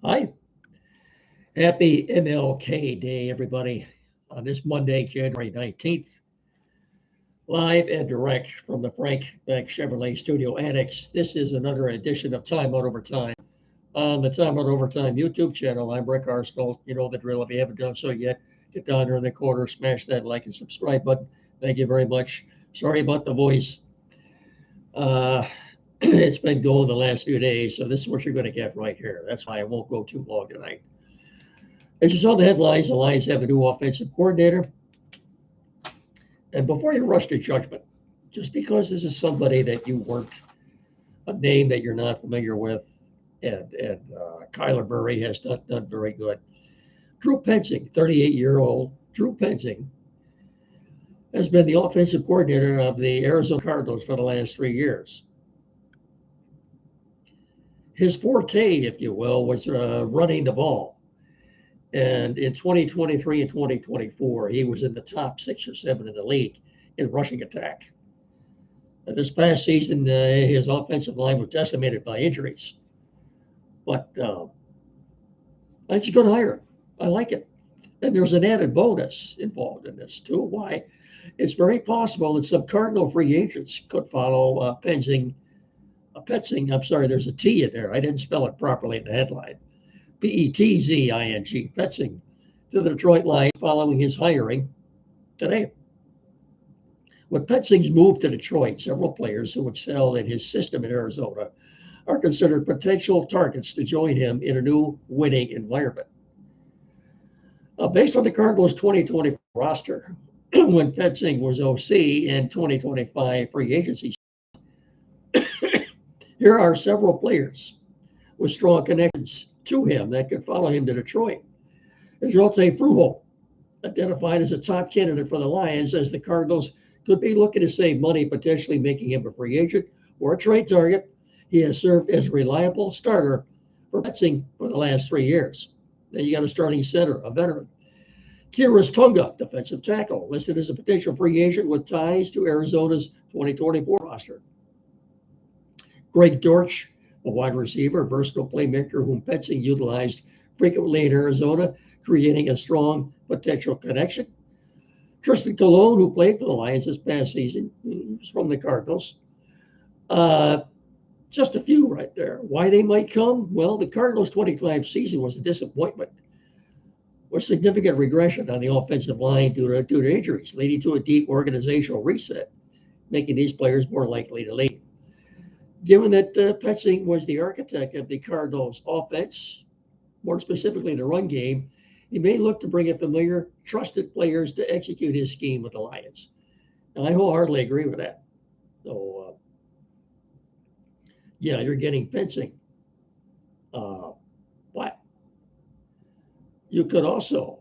Hi, happy MLK Day, everybody. On this Monday, January 19th, live and direct from the Frank Beck Chevrolet Studio Annex. This is another edition of Time Out Overtime on the Time Out Overtime YouTube channel. I'm Rick Arsenal. You know the drill. If you haven't done so yet, get down there in the corner, smash that like and subscribe button. Thank you very much. Sorry about the voice. Uh, it's been going the last few days, so this is what you're going to get right here. That's why I won't go too long tonight. As you saw the headlines, the Lions have a new offensive coordinator. And before you rush to judgment, just because this is somebody that you weren't, a name that you're not familiar with, and Kyler Murray has done very good. Drew Penzing, 38-year-old Drew Penzing, has been the offensive coordinator of the Arizona Cardinals for the last 3 years. His forte, if you will, was running the ball. And in 2023 and 2024, he was in the top 6 or 7 in the league in rushing attack. This past season, his offensive line was decimated by injuries. But I just going to hire him. I like it. And there's an added bonus involved in this, too. Why? It's very possible that some Cardinal free agents could follow Penzing. I'm sorry, there's a T in there. I didn't spell it properly in the headline. Petzing, Penzing, to the Detroit Lions following his hiring today. With Penzing's move to Detroit, several players who excel in his system in Arizona are considered potential targets to join him in a new winning environment. Based on the Cardinals' 2020 roster, when Penzing was OC and 2025 free agency, here are several players with strong connections to him that could follow him to Detroit. Jote Fruho, identified as a top candidate for the Lions, as the Cardinals could be looking to save money, potentially making him a free agent or a trade target. He has served as a reliable starter for Penzing for the last 3 years. Then you got a starting center, a veteran. Kiris Tunga, defensive tackle, listed as a potential free agent with ties to Arizona's 2024 roster. Greg Dortch, a wide receiver, versatile playmaker whom Penzing utilized frequently in Arizona, creating a strong potential connection. Tristan Colon, who played for the Lions this past season, was from the Cardinals. Just a few right there. Why they might come? Well, the Cardinals' 25 season was a disappointment, with significant regression on the offensive line due to injuries, leading to a deep organizational reset, making these players more likely to leave. Given that Penzing was the architect of the Cardinals' offense, more specifically the run game, he may look to bring in familiar, trusted players to execute his scheme with the Lions. And I wholeheartedly agree with that. So, yeah, you're getting Penzing. But you could also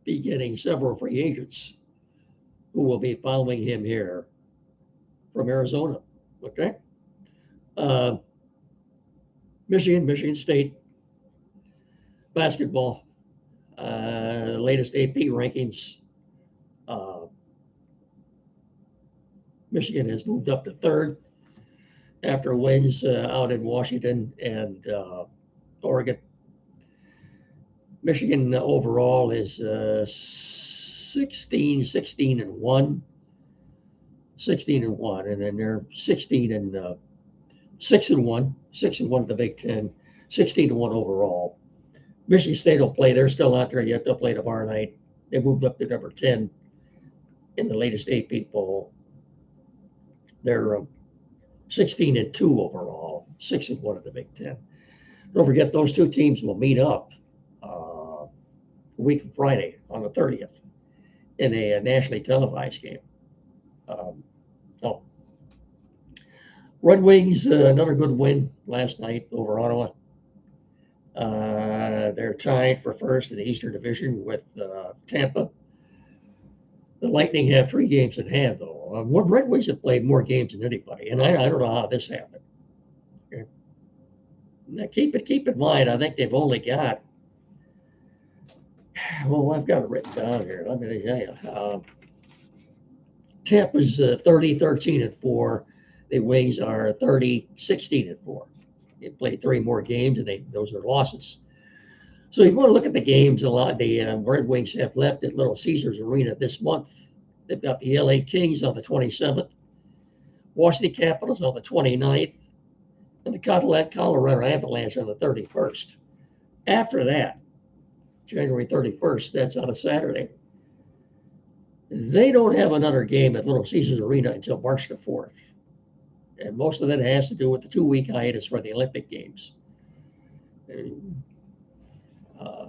be getting several free agents who will be following him here from Arizona. Okay? Uh, Michigan State basketball, latest AP rankings. Uh, Michigan has moved up to third after wins out in Washington and Oregon. Michigan overall is 16 and 1. 16 and 1, and then they're 16 and 6 and 1, 6 and 1 at the Big Ten, 16 and 1 overall. Michigan State will play. They're still not there yet. They'll play tomorrow night. They moved up to number 10 in the latest AP poll. They're 16 and 2 overall, 6 and 1 at the Big Ten. Don't forget, those two teams will meet up a week from Friday on the 30th in a nationally televised game. Oh, Red Wings, another good win last night over Ottawa. They're tied for first in the Eastern Division with Tampa. The Lightning have 3 games in hand, though. Red Wings have played more games than anybody, and I don't know how this happened. Okay. Now, keep in mind, I think they've only got. Well, I've got it written down here. Let me tell you. Tampa's 30, 13 and 4. The Wings are 30, 16 and 4. They played 3 more games, and those are losses. So you want to look at the games a lot. The Red Wings have left at Little Caesars Arena this month. They've got the LA Kings on the 27th, Washington Capitals on the 29th, and the Colorado Avalanche on the 31st. After that, January 31st, that's on a Saturday, they don't have another game at Little Caesars Arena until March the 4th. And most of that has to do with the 2-week hiatus for the Olympic Games. Uh,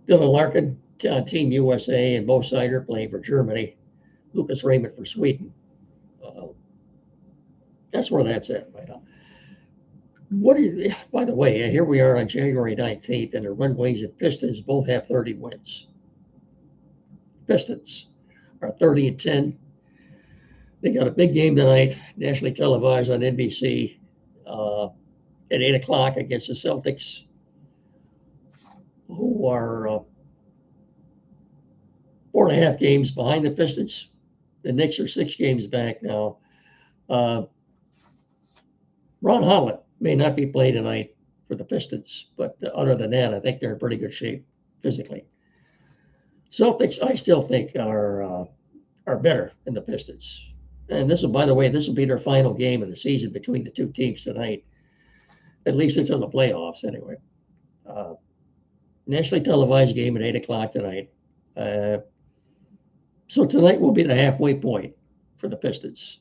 Dylan Larkin, Team USA, and Mo Seider playing for Germany. Lucas Raymond for Sweden. That's where that's at right now. By the way, here we are on January 19th, and the Red Wings and Pistons both have 30 wins. Pistons are 30-10. They got a big game tonight, nationally televised on NBC at 8 o'clock against the Celtics, who are 4.5 games behind the Pistons. The Knicks are 6 games back now. Ron Holland may not be playing tonight for the Pistons, but other than that, I think they're in pretty good shape physically. Celtics, I still think, are better than the Pistons. And this will, by the way, this will be their final game of the season between the two teams tonight, at least until the playoffs anyway. Nationally televised game at 8 o'clock tonight. So tonight will be the halfway point for the Pistons.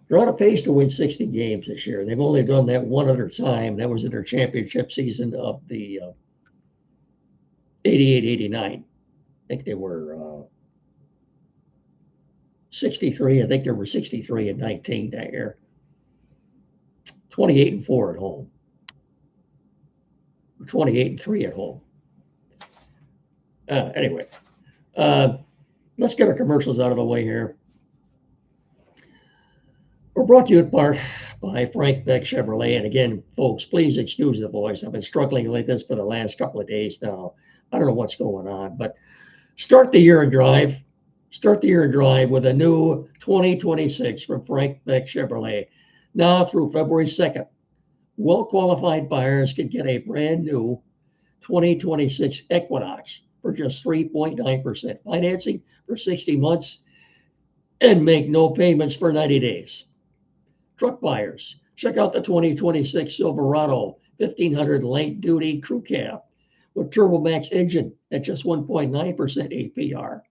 They're on a pace to win 60 games this year. They've only done that one other time. That was in their championship season of the 88-89. I think they were 63. I think they were 63-19 that year. 28-4 at home. 28-3 at home. Anyway, let's get our commercials out of the way here. We're brought to you in part by Frank Beck Chevrolet. And again, folks, please excuse the voice. I've been struggling like this for the last couple of days now. I don't know what's going on, but start the year and drive. Start the year and drive with a new 2026 from Frank Beck Chevrolet. Now through February 2nd, well-qualified buyers can get a brand new 2026 Equinox for just 3.9% financing for 60 months and make no payments for 90 days. Truck buyers, check out the 2026 Silverado 1500 light duty crew cab with TurboMax engine at just 1.9% APR.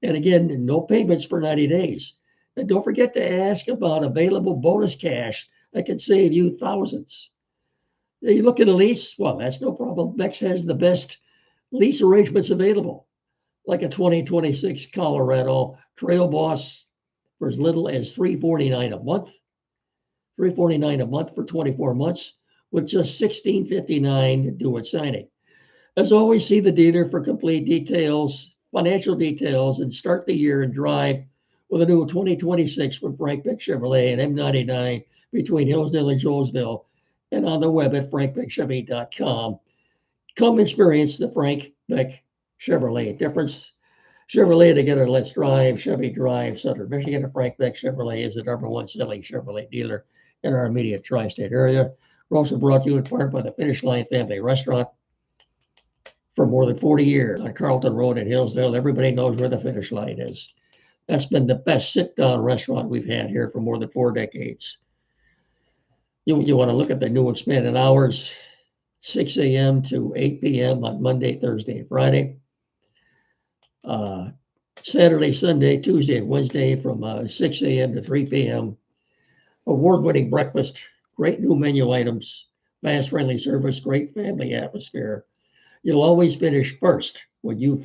And again, no payments for 90 days. And don't forget to ask about available bonus cash that can save you thousands. You look at a lease, well, that's no problem. Bex has the best lease arrangements available, like a 2026 Colorado Trail Boss for as little as $349 a month. $349 a month for 24 months with just $16.59 due at signing. As always, see the dealer for complete details, financial details, and start the year and drive with a new 2026 from Frank Beck Chevrolet and M99 between Hillsdale and Jonesville, and on the web at frankbeckchevy.com. Come experience the Frank Beck Chevrolet difference. Chevrolet together, let's drive. Chevy drive. Southern Michigan. And Frank Beck Chevrolet is the #1 selling Chevrolet dealer in our immediate tri-state area. We're also brought to you in part by the Finish Line Family Restaurant. For more than 40 years on Carlton Road in Hillsdale, everybody knows where the Finish Line is. That's been the best sit-down restaurant we've had here for more than 4 decades. You want to look at the new expanded hours, 6 a.m. to 8 p.m. on Monday, Thursday, and Friday. Saturday, Sunday, Tuesday, and Wednesday from 6 a.m. to 3 p.m. Award-winning breakfast, great new menu items, fast-friendly service, great family atmosphere. You'll always finish first when you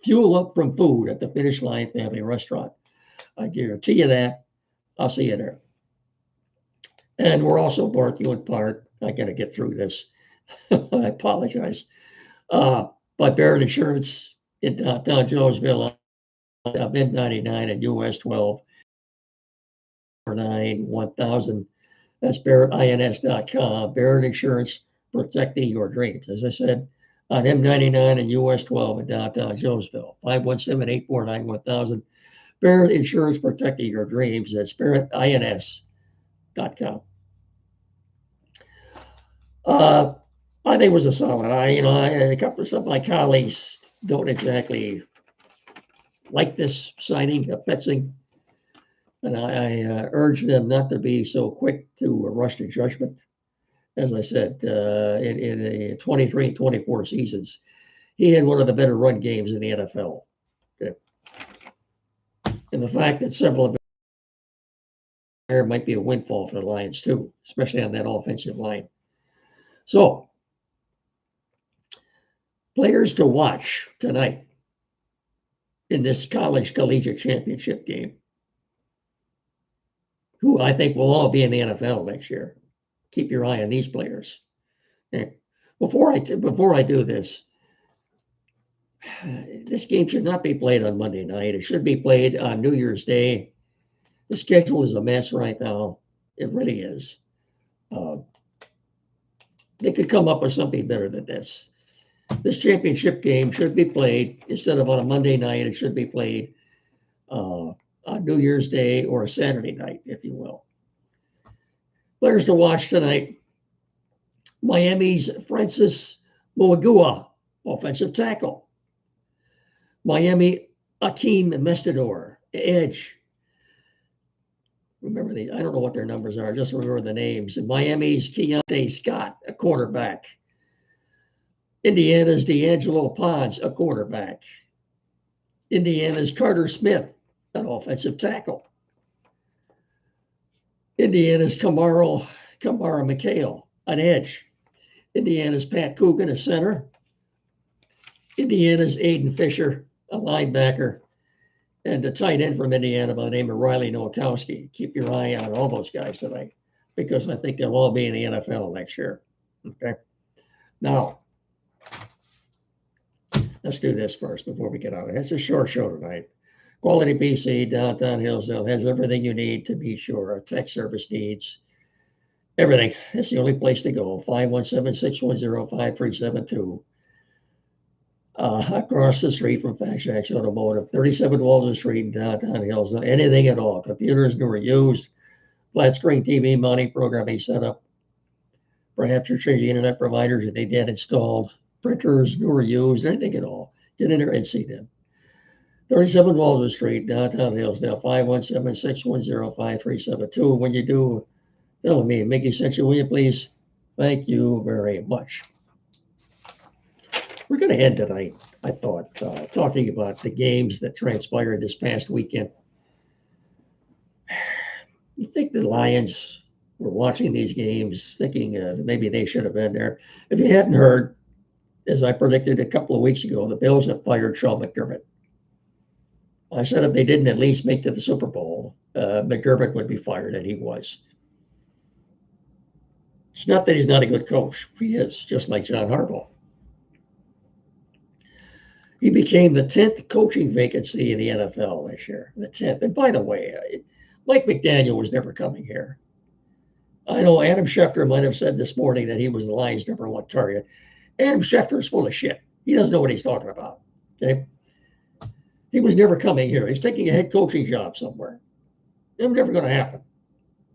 fuel up from food at the Finish Line Family Restaurant. I guarantee you that. I'll see you there. And we're also brought to you in part, I got to get through this. I apologize. By Barrett Insurance in downtown Jonesville, M99 and US 12 1000. That's BarrettINS.com. Barrett Insurance, protecting your dreams. As I said, on M99 and US 12 in downtown Jonesville, 517-849-1000. Barrett Insurance, protecting your dreams. That's BarrettINS.com. Uh, I think it was a solid. A couple of some of my colleagues don't exactly like this signing of Penzing, and I urge them not to be so quick to rush to judgment. As I said, in the 23-24 seasons, he had one of the better run games in the NFL. Okay. And the fact that several of there might be a windfall for the Lions too, especially on that offensive line. So, players to watch tonight in this college collegiate championship game, who I think will all be in the NFL next year. Keep your eye on these players. Okay. Before I do this, this game should not be played on Monday night. It should be played on New Year's Day. The schedule is a mess right now. It really is. Uh, they could come up with something better than this. This championship game should be played instead of on a Monday night. It should be played on New Year's Day or a Saturday night, if you will. Players to watch tonight: Miami's Francis Muagua, offensive tackle. Miami Akeem Mestador, edge. Remember these. I don't know what their numbers are. Just remember the names. And Miami's Keontae Scott, a quarterback. Indiana's D'Angelo Ponds, a quarterback. Indiana's Carter Smith, an offensive tackle. Indiana's Kamara McHale, an edge. Indiana's Pat Coogan, a center. Indiana's Aiden Fisher, a linebacker. And a tight end from Indiana by the name of Riley Nowakowski. Keep your eye on all those guys tonight because I think they'll all be in the NFL next year. Okay. Now, let's do this first before we get out of it. It's a short show tonight. Quality PC, downtown Hillsdale, has everything you need to be sure. Our tech service needs everything. It's the only place to go. 517-610-5372. Across the street from Fat Shack's Automotive, 37 Walter Street in downtown Hillsdale. Anything at all. Computers, new or used. Flat screen TV, mounting programming setup. Perhaps you're changing internet providers and they did installed. Printers, new or used, anything at all. Get in there and see them. 37 Walter Street, downtown Hillsdale, 517-610-5372. When you do, tell me, Mickey sent you, will you please? Thank you very much. We're going to end tonight, I thought, talking about the games that transpired this past weekend. You think the Lions were watching these games thinking maybe they should have been there? If you hadn't heard, as I predicted a couple of weeks ago, the Bills have fired Sean McDermott. I said if they didn't at least make to the Super Bowl, McDermott would be fired, and he was. It's not that he's not a good coach. He is, just like John Harbaugh. He became the 10th coaching vacancy in the NFL this year, the 10th. And by the way, Mike McDaniel was never coming here. I know Adam Schefter might have said this morning that he was the Lions' #1 target. Adam Schefter is full of shit. He doesn't know what he's talking about. Okay. He was never coming here. He's taking a head coaching job somewhere. It's never going to happen.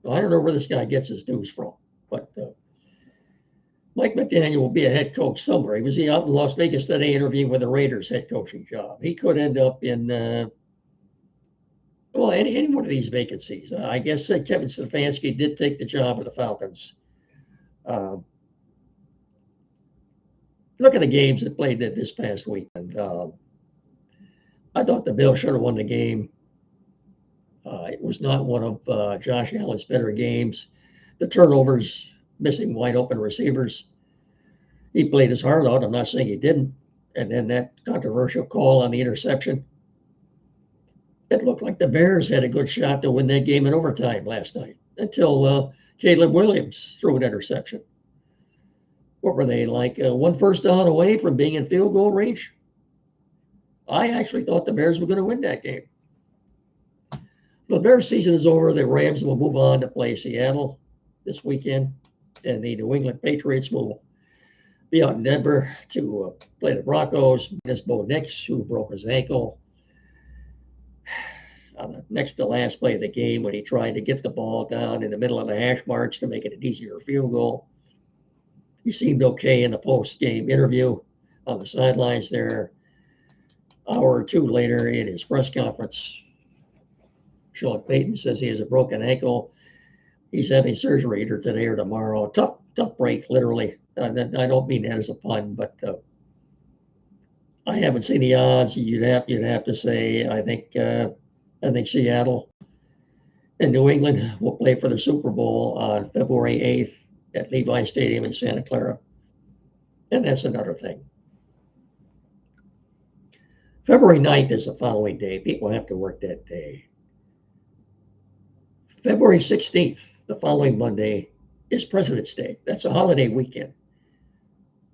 I don't know where this guy gets his news from, but Mike McDaniel will be a head coach somewhere. He was out in Las Vegas today interviewing with the Raiders head coaching job. He could end up in, any one of these vacancies. I guess Kevin Stefanski did take the job of the Falcons. Look at the games that played this past weekend. I thought the Bills should have won the game. It was not one of Josh Allen's better games. The turnovers, missing wide open receivers. He played his heart out. I'm not saying he didn't. And then that controversial call on the interception. It looked like the Bears had a good shot to win that game in overtime last night until Caleb Williams threw an interception. What were they, like one first down away from being in field goal range? I actually thought the Bears were going to win that game. The Bears season is over. The Rams will move on to play Seattle this weekend, and the New England Patriots will be out in Denver to play the Broncos. Minus Bo Nix, who broke his ankle on the next to last play of the game when he tried to get the ball down in the middle of the hash marks to make it an easier field goal. He seemed okay in the post-game interview on the sidelines there. Hour or two later in his press conference, Sean Payton says he has a broken ankle. He's having surgery either today or tomorrow. Tough break, literally. I don't mean that as a pun, but I haven't seen the odds. You'd have to say I think Seattle and New England will play for the Super Bowl on February 8th at Levi Stadium in Santa Clara, and that's another thing. February 9th is the following day. People have to work that day. February 16th, the following Monday, is President's Day. That's a holiday weekend.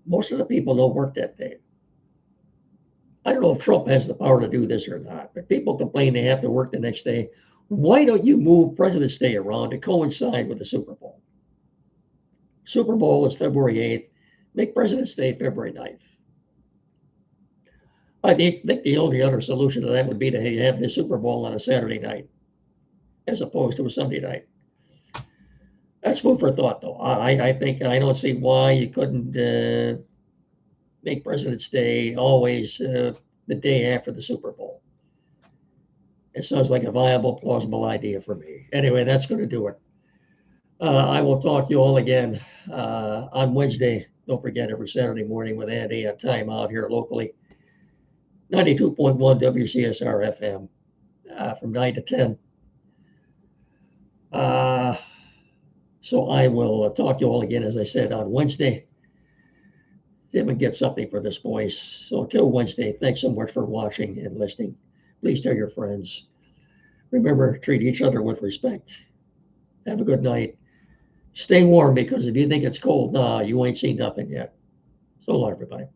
Most of the people don't work that day. I don't know if Trump has the power to do this or not, but people complain they have to work the next day. Why don't you move President's Day around to coincide with the Super Bowl? Super Bowl is February 8th. Make President's Day February 9th. I think the only other solution to that would be to have the Super Bowl on a Saturday night as opposed to a Sunday night. That's food for thought, though. I think I don't see why you couldn't make President's Day always the day after the Super Bowl. It sounds like a viable, plausible idea for me. Anyway, that's going to do it. I will talk to you all again on Wednesday. Don't forget, every Saturday morning with Andy at Time Out here locally. 92.1 WCSR FM from 9 to 10. So I will talk to you all again, as I said, on Wednesday. If we get something for this voice. So until Wednesday, thanks so much for watching and listening. Please tell your friends. Remember, treat each other with respect. Have a good night. Stay warm, because if you think it's cold, nah, you ain't seen nothing yet. So long, everybody.